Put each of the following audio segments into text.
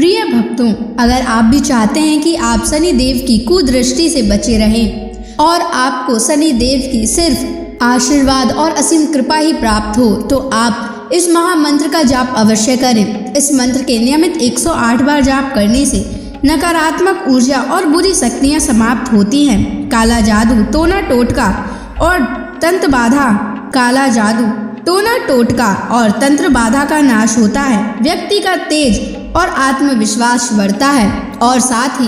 प्रिय भक्तों, अगर आप भी चाहते हैं कि आप शनि देव की कुदृष्टि से बचे रहें और आपको शनि देव की सिर्फ आशीर्वाद और असीम कृपा ही प्राप्त हो, तो आप इस महामंत्र का जाप अवश्य करें। इस मंत्र के नियमित 108 बार जाप करने से नकारात्मक ऊर्जा और बुरी शक्तियां समाप्त होती हैं। काला जादू, टोना टोटका और तंत्र बाधा, काला जादू, टोना टोटका और तंत्र बाधा का नाश होता है। व्यक्ति का तेज और आत्मविश्वास बढ़ता है और साथ ही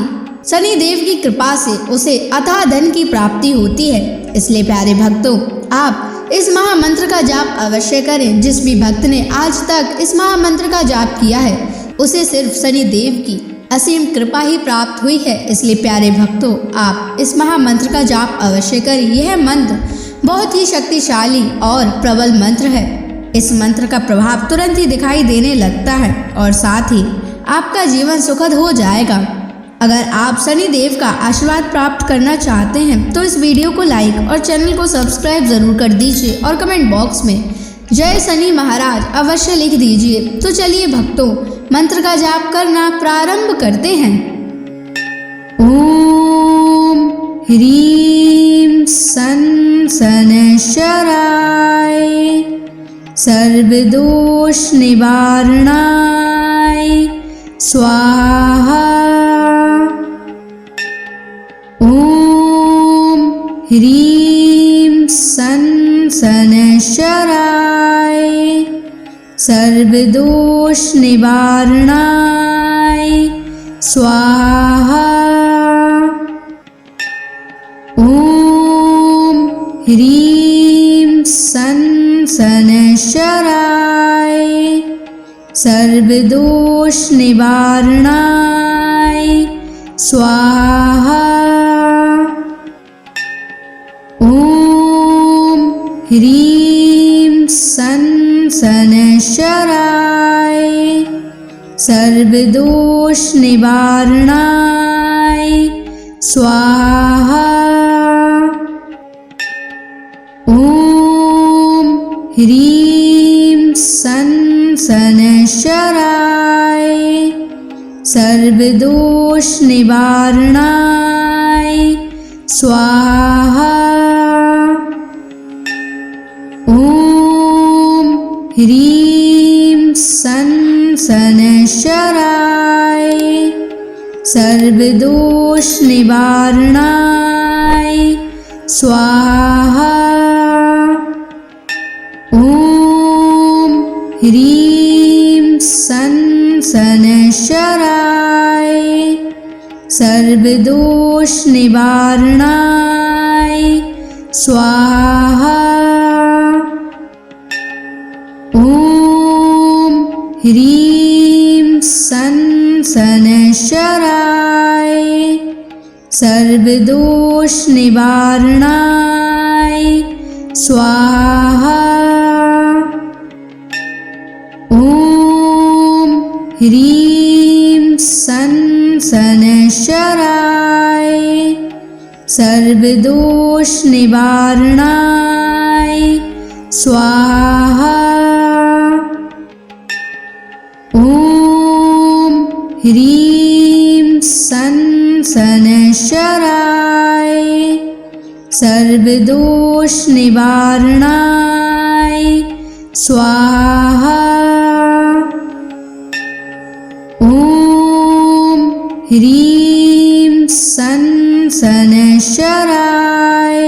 शनि देव की कृपा से उसे अथाह धन की प्राप्ति होती है। इसलिए प्यारे भक्तों, आप इस महामंत्र का जाप अवश्य करें। जिस भी भक्त ने आज तक इस महामंत्र का जाप किया है, उसे सिर्फ शनि देव की असीम कृपा ही प्राप्त हुई है। इसलिए प्यारे भक्तों, आप इस महामंत्र का जाप अवश्य करें। यह मंत्र बहुत ही शक्तिशाली और प्रबल मंत्र है। इस मंत्र का प्रभाव तुरंत ही दिखाई देने लगता है और साथ ही आपका जीवन सुखद हो जाएगा। अगर आप शनि देव का आशीर्वाद प्राप्त करना चाहते हैं तो इस वीडियो को लाइक और चैनल को सब्सक्राइब जरूर कर दीजिए और कमेंट बॉक्स में जय शनि महाराज अवश्य लिख दीजिए। तो चलिए भक्तों, मंत्र का जाप करना प्रारंभ करते हैं। ओम ह्रीं सन शनैश्चराय सर्वदोष निवारणाय स्वाहा। ओम ह्रीं सन शनैश्चराय सर्वदोष निवारणाय स्वाहा। ओम ह्रीं सन शनैश्चराय सर्वदोष निवारणाय स्वाहा। ओम ह्रीं सन शनैश्चराय सर्वदोष निवारणाय स्वाहा। ओम ह्रीं सन शनैश्चराय सर्वदोष निवारणाय स्वाहा। ओम ह्रीं सन शनैश्चराय सर्वदोष निवारणाय स्वाहा। ओम ह्रीं सन शनैश्चराय सर्वदोष निवारणाय स्वाहा। ओम ह्रीं सन शनैश्चराय सर्वदोष निवारणाय स्वाहा। ओम ह्रीं सन शनैश्चराय सर्वदोष निवारणाय स्वाहा। ओम ह्रीं सन शनैश्चराय सर्वदोष निवारणाय स्वाहा। ओम ह्रीं सन शनैश्चराय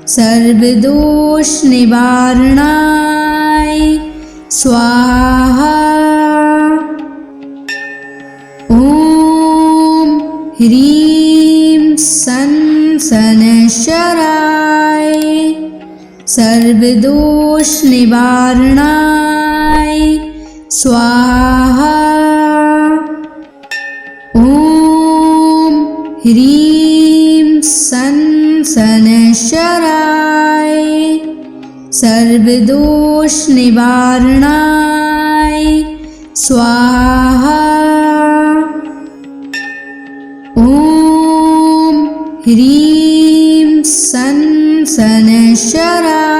सर्वदोष निवारणाय स्वाहा। ओम ह्रीं सन शनैश्चराय सर्वदोष निवारणाय स्वाहा। ओम ह्रीं सन शनैश्चराय सर्वदोष निवारणाय स्वाहा। ओम ह्रीं सन शनैश्चराय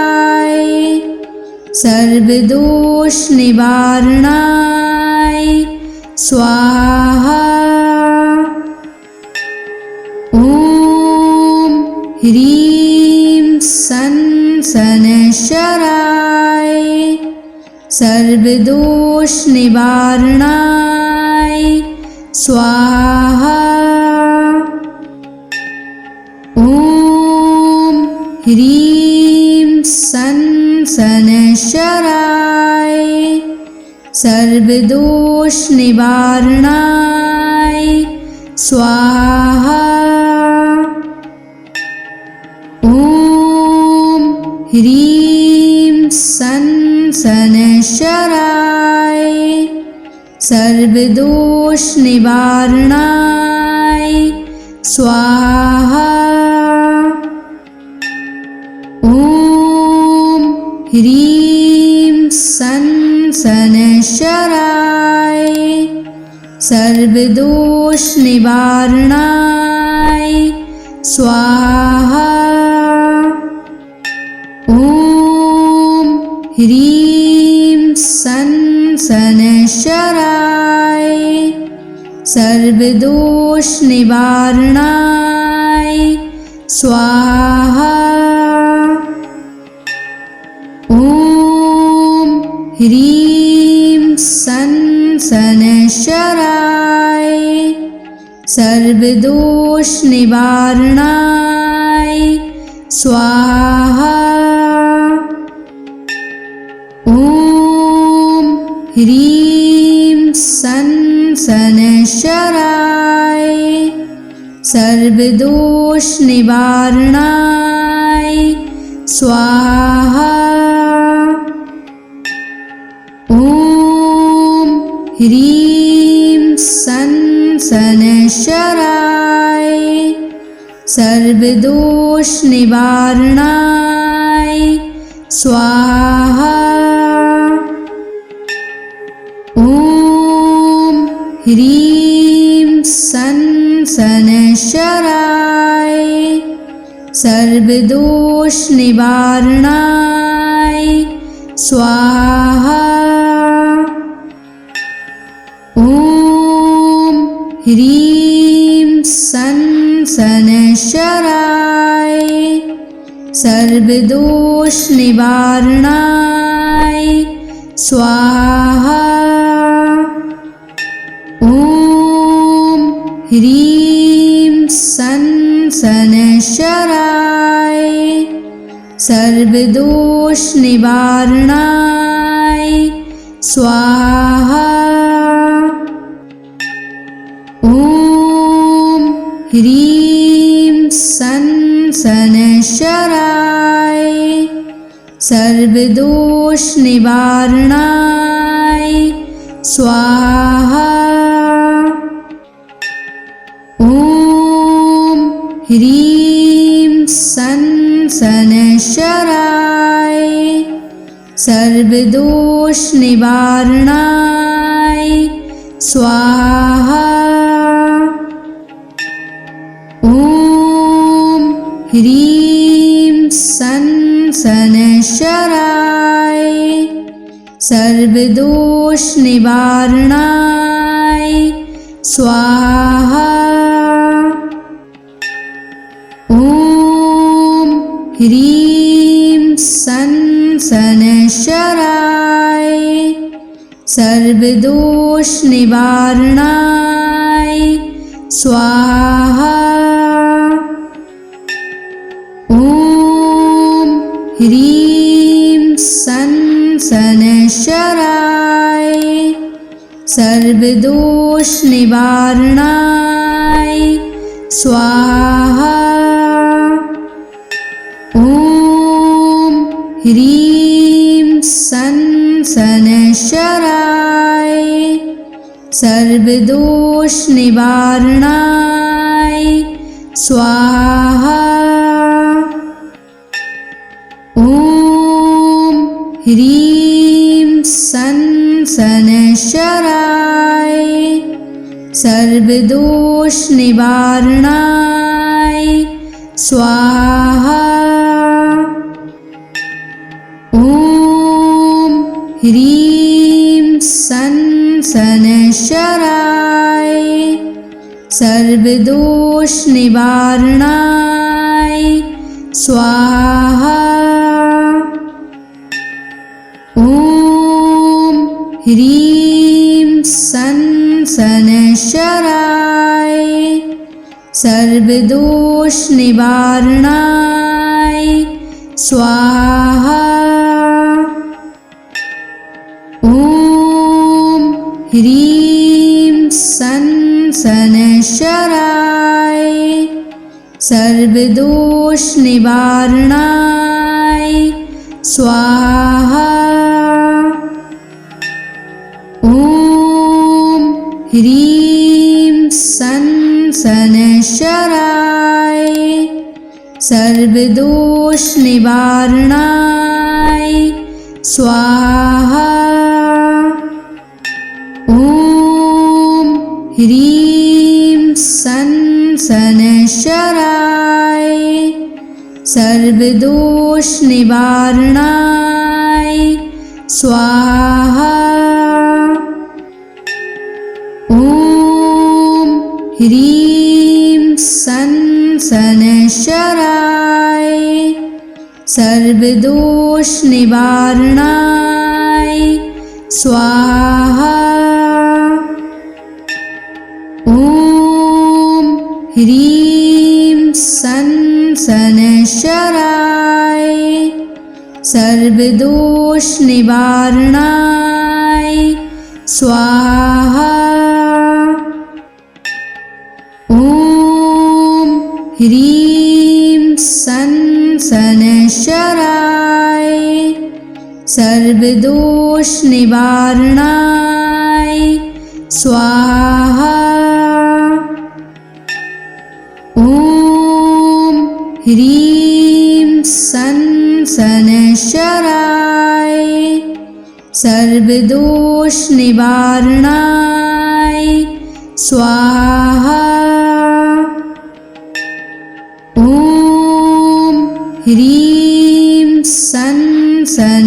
सर्वदोष निवारणाय स्वाहा। ॐ ह्रीं सन् शनैश्चराय सर्वदोषनिवारणाय स्वाहा। ॐ ह्रीं सन् शनैश्चराय सर्वदोषनिवारणाय स्वाहा। ॐ ह्रीं सन् शनैश्चराय सर्वदोषनिवारणाय स्वाहा। ॐ ह्रीं सन् शनैश्चराय सर्वदोषनिवारणाय स्वाहा। ॐ ह्रीं सन् शनैश्चराय सर्वदोषनिवारणाय स्वाहा। ॐ ह्रीं सन् शनैश्चराय सर्वदोषनिवारणाय स्वाहा। ॐ ह्रीं सन् शनैश्चराय सर्वदोषनिवारणाय स्वाहा। ॐ ह्रीं सन् शनैश्चराय सर्वदोषनिवारणाय स्वाहा। ॐ ह्रीं सन् शनैश्चराय सर्वदोषनिवारणाय स्वाहा। ॐ ह्रीं सन् शनैश्चराय सर्वदोषनिवारणाय स्वाहा। ॐ ह्रीं सन् शनैश्चराय सर्वदोषनिवारणाय स्वाहा। ॐ ह्रीं सन् शनैश्चराय सर्वदोषनिवारणाय स्वाहा। ॐ ह्रीं सन् शनैश्चराय सर्वदोषनिवारणाय स्वाहा। ॐ ह्रीं सन् शनैश्चराय सर्वदोषनिवारणाय स्वाहा। ॐ ह्रीं सन् शनैश्चराय सर्वदोषनिवारणाय स्वाहा। ॐ ह्रीं सन् शनैश्चराय सर्वदोषनिवारणाय स्वाहा। ॐ ह्रीं सन् शनैश्चराय सर्वदोषनिवारणाय स्वाहा। ॐ ह्रीं सन् शनैश्चराय सर्वदोषनिवारणाय स्वाहा। ॐ ह्रीं सन् सनशराय सर्वदोष निवारणाय स्वाहा। ॐ ह्रीं सनशराय सर्वदोष निवारणाय स्वाहा। ॐ ह्रीं सनशराय सर्वदोष निवारणाय स्वाहा। ॐ ह्रीं सनशराय सर्वदोष निवारणाय स्वाहा। ॐ ह्रीं सनशराय सर्वदोष निवारणाय स्वाहा। ॐ ह्रीं सनशराय सर्वदोष निवारणाय स्वाहा। ॐ ह्रीं सनशराय सर्वदोष निवारणाय स्वाहा। ॐ ह्रीं सनशराय सर्वदोष निवारणाय स्वाहा। ॐ ह्रीं सनशराय सर्वदोष निवारणाय स्वाहा। ॐ ह्रीं सनशराय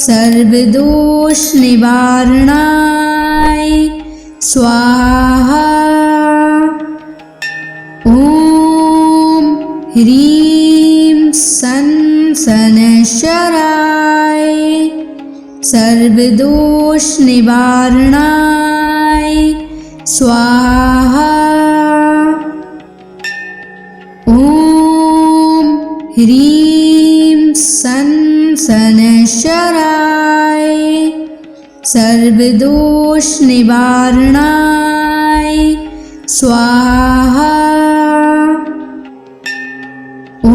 सर्वदोष निवारणाय स्वाहा। ॐ ह्रीं सनशराय सर्वदोष निवारणाय स्वाहा। ॐ ह्रीं सनशराय सर्वदोष निवारणाय स्वाहा। ॐ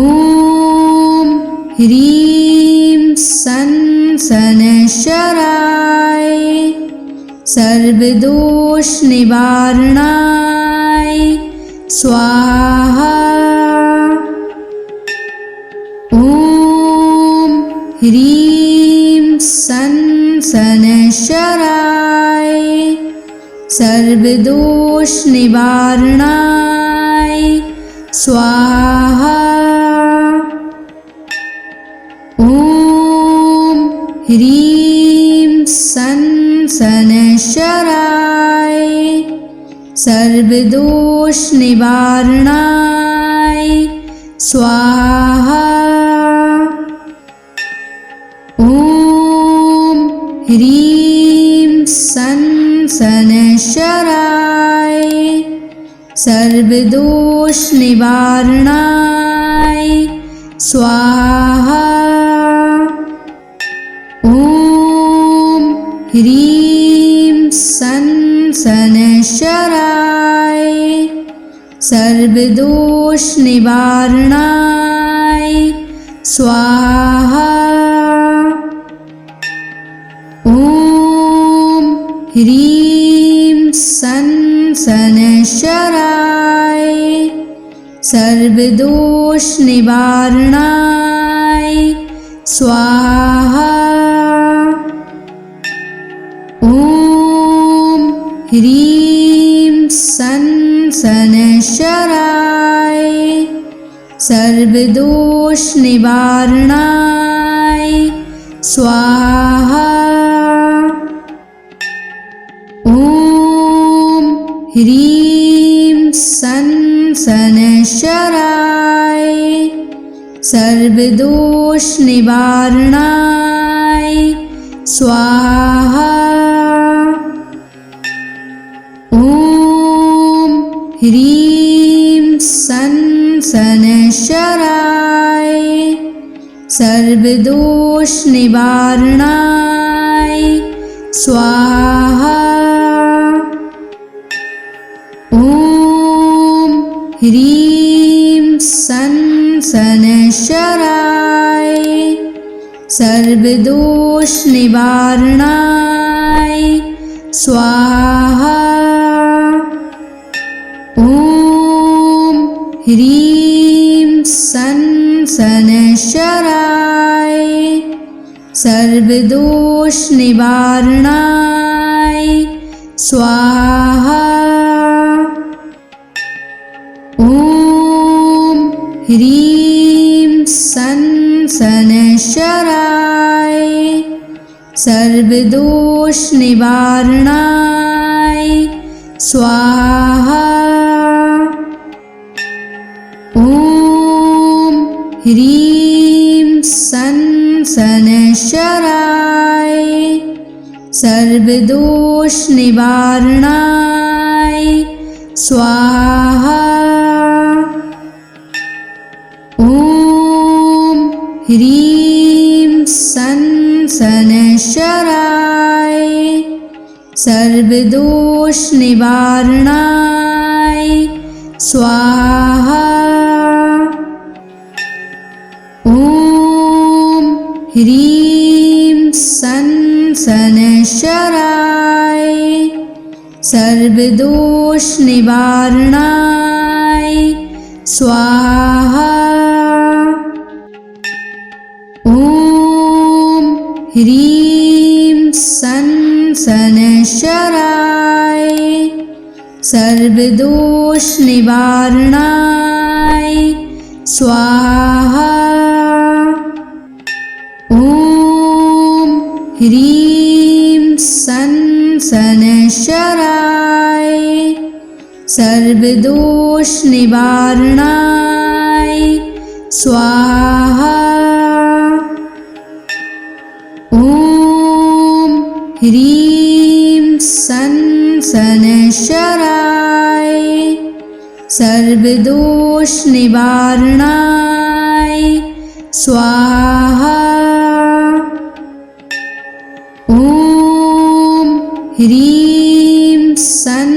ह्रीं सनशराय सर्वदोष निवारणाय स्वाहा। ॐ ह्रीं सनशराय सर्वदोष निवारणाय स्वाहा। ॐ ह्रीं सनशराय सर्वदोष निवारणाय स्वाहा। ॐ ह्रीं सनशराय सर्वदोष निवारणाय स्वाहा। ॐ ह्रीं सनशराय सर्वदोष निवारणाय स्वाहा। ॐ ह्रीं सनशराय सर्वदोष निवारणाय स्वाहा। ॐ ह्रीं सनशराय सर्वदोष निवारणाय स्वाहा। ह्रीं सन शनैश्चराय सर्वदोष निवारणाय स्वाहा। ॐ ह्रीं सन शनैश्चराय सर्वदोष निवारणाय स्वाहा। ॐ ह्रीं सन शनैश्चराय सर्वदोष निवारणाय स्वाहा। ॐ ह्रीं सन शनैश्चराय सर्वदोष निवारणाय स्वाहा। ॐ ह्रीं सन शनैश्चराय सर्वदोष निवारणाय स्वाहा। ॐ ह्रीं सन शनैश्चराय सर्वदोष निवारणाय स्वाहा। ॐ ह्रीं सन शनैश्चराय सर्वदोष निवारणाय स्वाहा। ॐ ह्रीं सन शनैश्चराय सर्वदोष निवारणाय स्वाहा। ॐ ह्रीं सन शनैश्चराय सर्वदोष निवारणाय स्वाहा। ॐ ह्रीं सन शनैश्चराय सर्वदोष निवारणाय स्वाहा। ॐ ह्रीं सन शनैश्चराय सर्वदोष निवारणाय स्वाहा। ॐ ह्रीं सन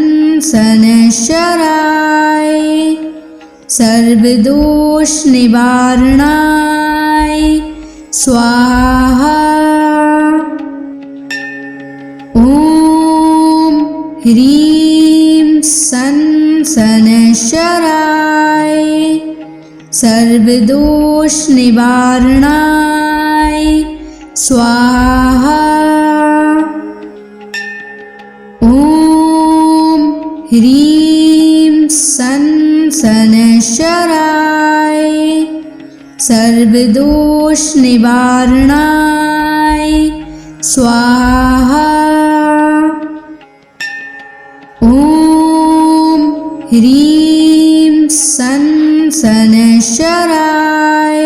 शनैश्चराय सर्वदोष निवारणाय स्वाहा। ॐ ह्रीं सन शनैश्चराय सर्वदोष निवारणाय स्वाहा। ॐ ह्रीं सन शनैश्चराय सर्वदोष निवारणाय स्वाहा। ॐ ह्रीं सन शनैश्चराय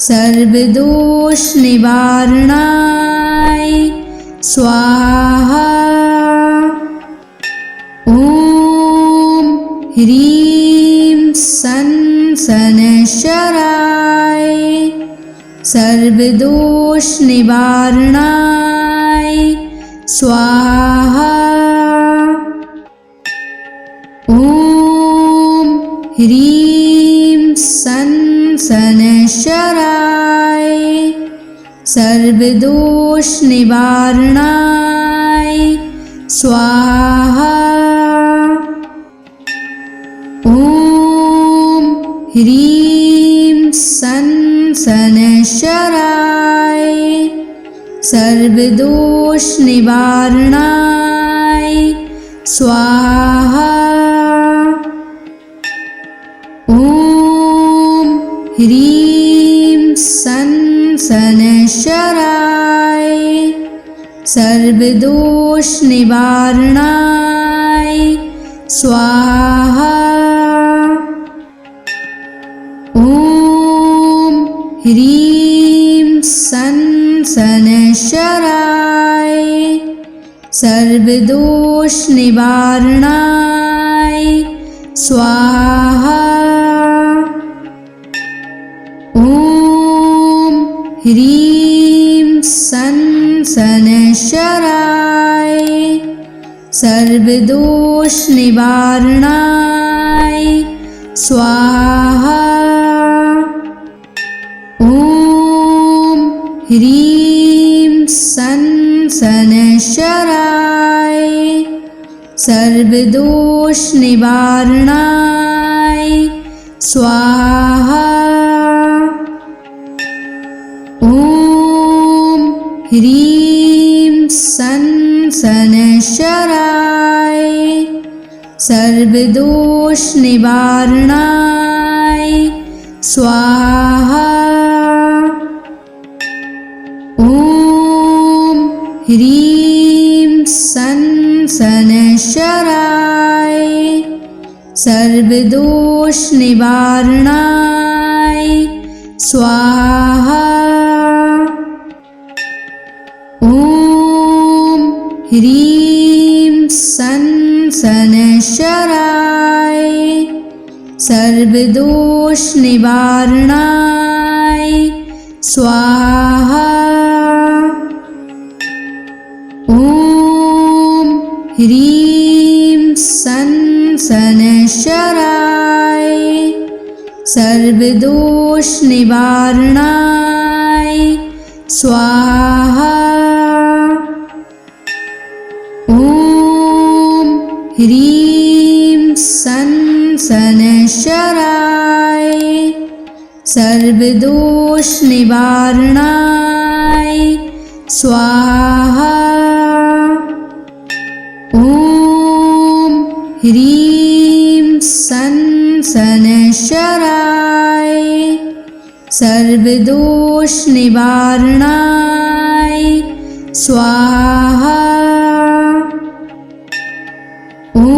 सर्वदोष निवारणाय स्वाहा। ॐ ह्रीं सन शनैश्चराय सर्वदोष निवारणाय स्वाहा। ॐ ह्रीं सन शनैश्चराय सर्वदोष निवारणाय स्वाहा। ॐ ह्रीं सन शनैश्चराय सर्वदोष निवारणाय स्वाहा। ॐ ह्रीं सन शनैश्चराय सर्वदोष निवारणाय स्वाहा। ॐ ह्रीं सन् शनैश्चराय सर्वदोषनिवारणाय स्वाहा। ॐ ह्रीं सन् शनैश्चराय सर्वदोषनिवारणाय स्वाहा। ॐ ह्रीं सन् शनैश्चराय सर्वदोषनिवारणाय स्वाहा। ॐ ह्रीं सन् शनैश्चराय सर्वदोषनिवारणाय स्वाहा। ॐ ह्रीं सन् शनैश्चराय सर्वदोषनिवारणाय स्वाहा। ॐ ह्रीं सन् शनैश्चराय सर्वदोषनिवारणाय स्वाहा। ॐ ह्रीं सन् शनैश्चराय सर्वदोषनिवारणाय स्वाहा। ॐ ह्रीं सन् शनैश्चराय सर्वदोषनिवारणाय स्वाहा। ॐ ह्रीं सन् शनैश्चराय सर्वदोषनिवारणाय स्वाहा। ॐ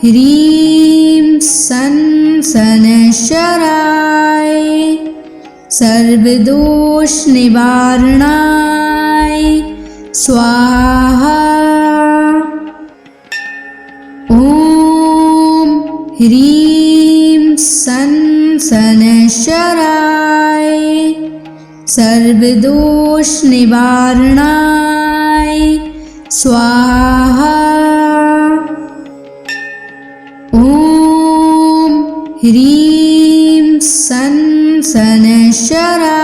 ह्रीं सन् शनैश्चराय सर्वदोषनिवारणाय स्वाहा। ॐ ह्रीं सन् शनैश्चराय सर्वदोषनिवारणाय स्वाहा। ॐ ह्रीं सन् शनैश्चराय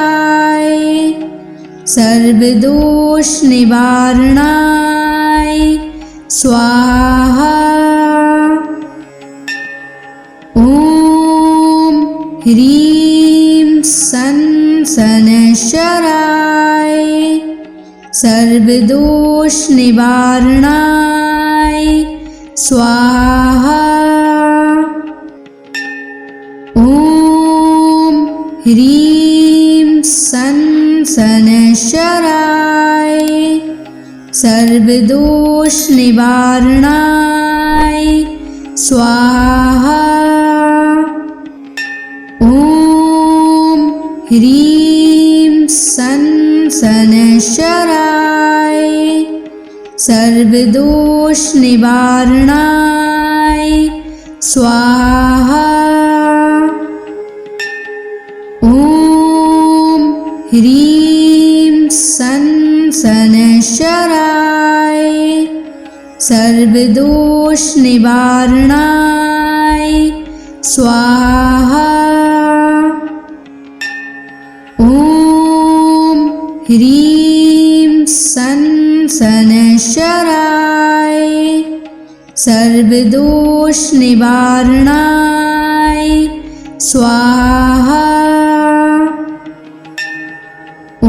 सर्वदोषनिवारणाय स्वाहा। ॐ ह्रीं सन् शनैश्चराय सर्वदोषनिवारणाय स्वाहा। ॐ ह्रीं सन् शनैश्चराय सर्वदोषनिवारणाय स्वाहा। ॐ ह्रीं सन् शनैश्चराय सर्वदोषनिवारणाय स्वाहा। ॐ ह्रीं सन् शनैश्चराय सर्वदोषनिवारणाय स्वाहा। ॐ ह्रीं सन् शनैश्चराय सर्वदोषनिवारणाय स्वाहा। ॐ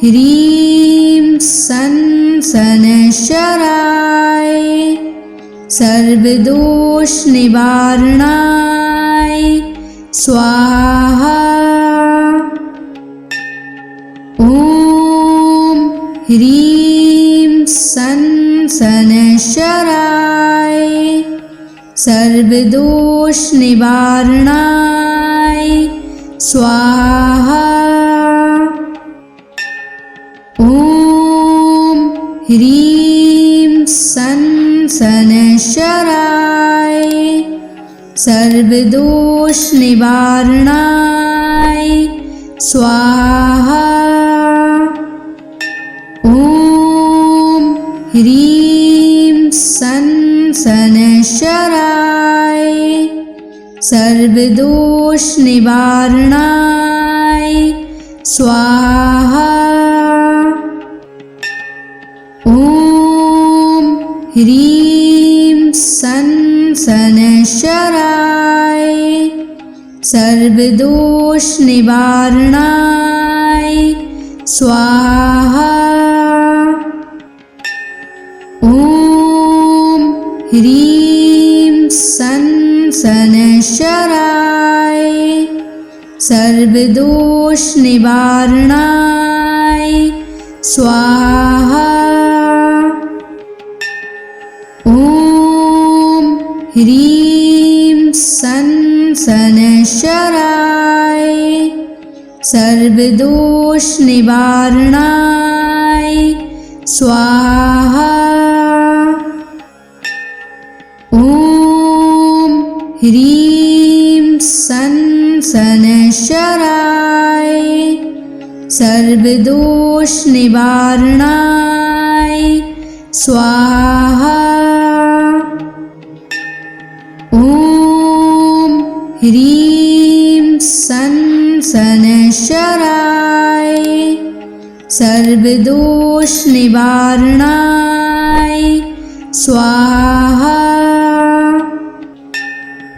ह्रीं सन् शनैश्चराय सर्वदोषनिवारणाय स्वाहा। ॐ ह्रीं सन् शनैश्चराय सर्वदोष निवारणाय स्वाहा। ॐ ह्रीं सं शनैश्चराय सर्वदोष निवारणाय स्वाहा। ॐ ह्रीं सं शनैश्चराय सर्वदोष निवारणाय स्वाहा। ॐ ह्रीं सं शनैश्चराय सर्वदोष निवारणाय स्वाहा। ॐ ह्रीं सं शनैश्चराय सर्वदोष निवारणाय स्वाहा। ॐ ह्रीं सं शनैश्चराय सर्वदोष निवारणाय स्वाहा। ॐ ह्रीं सं शनैश्चराय सर्वदोष निवारणाय स्वाहा। ॐ ह्रीं सं शनैश्चराय सर्वदोष निवारणाय स्वाहा। ॐ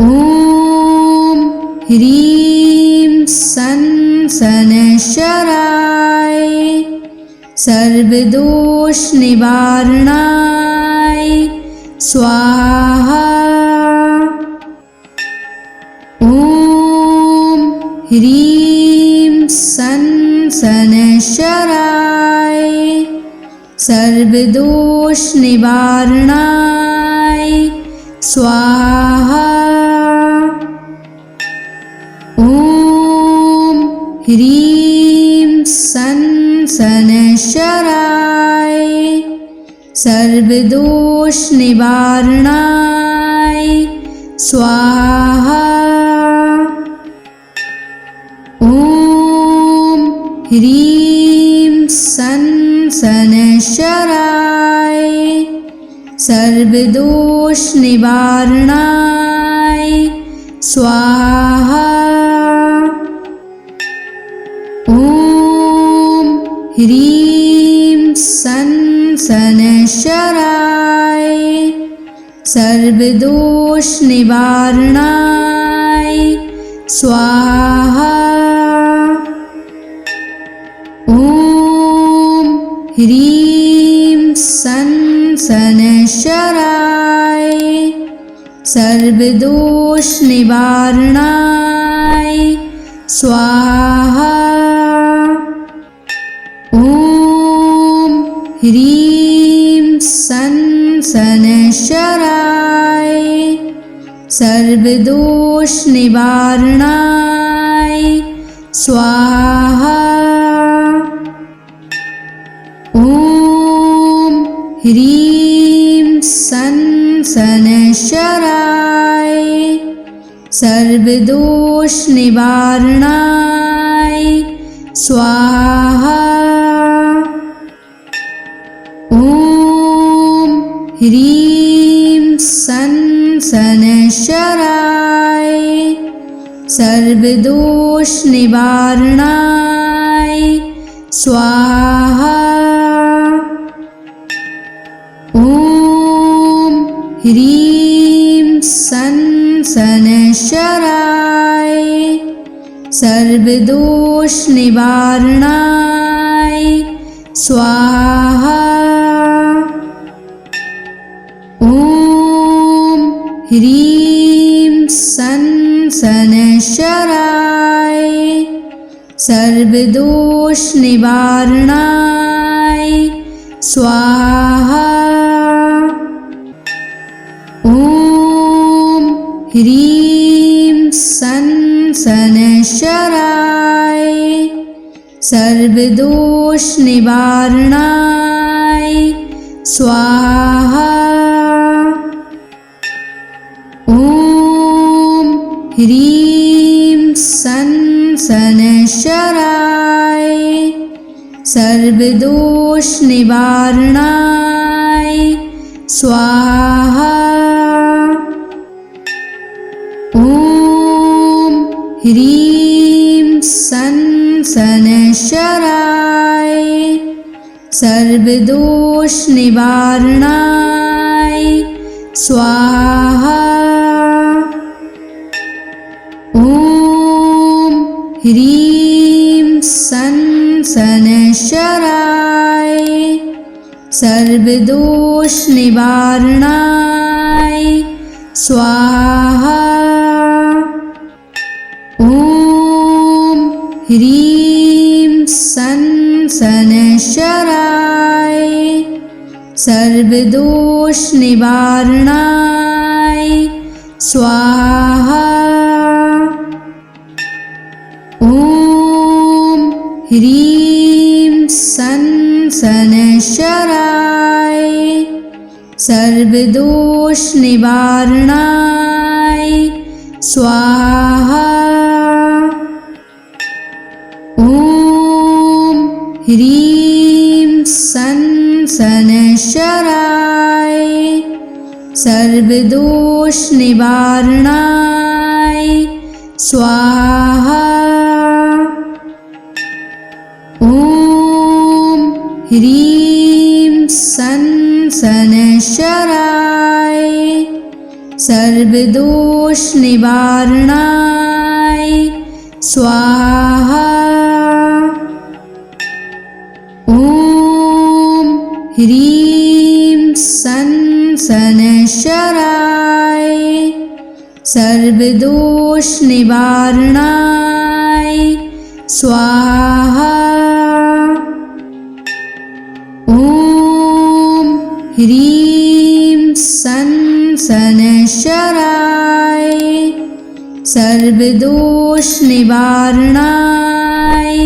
ह्रीं सं शनैश्चराय सर्वदोष निवारणाय स्वाहा। ॐ ह्रीं सं शनैश्चराय सर्वदोष निवारणाय स्वाहा। ॐ ह्रीं सं शनैश्चराय सर्वदोष निवारणाय स्वाहा। ॐ ह्रीं सं शनैश्चराय सर्वदोष निवारणाय स्वाहा। ॐ ह्रीं सं शनैश्चराय सर्वदोष निवारणाय स्वाहा। ॐ ह्रीं सं शनैश्चराय सर्वदोष निवारणाय स्वाहा। ॐ ह्रीं सं शनैश्चराय सर्वदोष निवारणाय स्वाहा। ॐ ह्रीं सं शनैश्चराय सर्वदोष निवारणाय स्वाहा। ॐ ह्रीं सं शनैश्चराय सर्वदोष निवारणाय स्वाहा। ॐ ह्रीं सं शनैश्चराय सर्वदोष निवारणाय स्वाहा। ॐ ह्रीं सं शनैश्चराय सर्वदोष निवारणाय स्वाहा। ॐ सनशराय सर्वदोष निवारणाय स्वाहा। ॐ ह्रीं सनशराय सर्वदोष निवारणाय स्वाहा। ॐ ह्रीं सनशराय सर्वदोष निवारणाय स्वाहा। ॐ ह्रीं सनशराय सर्वदोष निवारणाय स्वाहा। ॐ ह्रीं सनशराय सर्वदोष निवारणाय स्वाहा। ॐ ह्रीं सनशराय सर्वदोष निवारणाय स्वाहा। ॐ ह्रीं सनशराय सर्वदोष निवारणाय स्वाहा। ॐ ह्रीं सनशराय सर्वदोष निवारणाय स्वाहा। ॐ ह्रीं सनशराय सर्वदोष निवारणाय स्वाहा। ॐ ह्रीं सनशराय सर्वदोष निवारणाय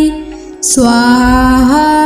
स्वाहा।